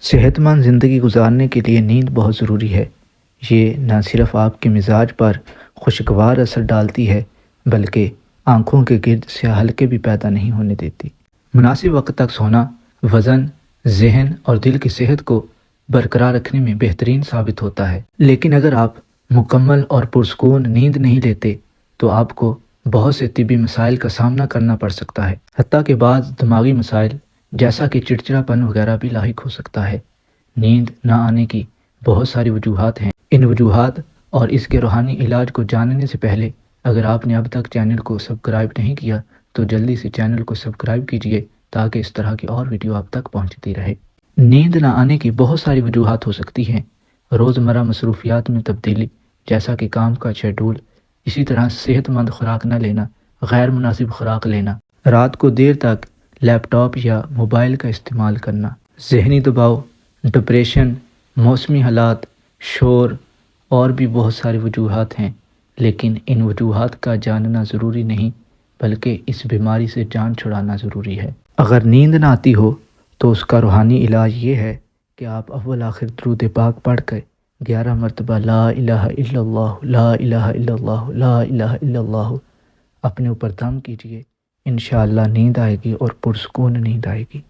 صحت مند زندگی گزارنے کے لیے نیند بہت ضروری ہے۔ یہ نہ صرف آپ کے مزاج پر خوشگوار اثر ڈالتی ہے بلکہ آنکھوں کے گرد سیاہ حلقے بھی پیدا نہیں ہونے دیتی۔ مناسب وقت تک سونا وزن، ذہن اور دل کی صحت کو برقرار رکھنے میں بہترین ثابت ہوتا ہے۔ لیکن اگر آپ مکمل اور پرسکون نیند نہیں لیتے تو آپ کو بہت سے طبی مسائل کا سامنا کرنا پڑ سکتا ہے، حتیٰ کہ بعض دماغی مسائل جیسا کہ چڑچڑاپن وغیرہ بھی لاحق ہو سکتا ہے۔ نیند نہ آنے کی بہت ساری وجوہات ہیں۔ ان وجوہات اور اس کے روحانی علاج کو جاننے سے پہلے اگر آپ نے اب تک چینل کو سبسکرائب نہیں کیا تو جلدی سے چینل کو سبسکرائب کیجیے تاکہ اس طرح کی اور ویڈیو آپ تک پہنچتی رہے۔ نیند نہ آنے کی بہت ساری وجوہات ہو سکتی ہیں۔ روزمرہ مصروفیات میں تبدیلی جیسا کہ کام کا شیڈول، اسی طرح صحت مند خوراک نہ لینا، غیر مناسب خوراک لینا، رات کو دیر تک لیپ ٹاپ یا موبائل کا استعمال کرنا، ذہنی دباؤ، ڈپریشن، موسمی حالات، شور اور بھی بہت ساری وجوہات ہیں۔ لیکن ان وجوہات کا جاننا ضروری نہیں بلکہ اس بیماری سے جان چھڑانا ضروری ہے۔ اگر نیند نہ آتی ہو تو اس کا روحانی علاج یہ ہے کہ آپ اول آخر درود پاک پڑھ کر 11 مرتبہ لا الہ الا اللہ لا الہ الا اللہ لا الہ الا اللہ اپنے اوپر دم کیجئے۔ انشاءاللہ نیند آئے گی اور پرسکون نیند آئے گی۔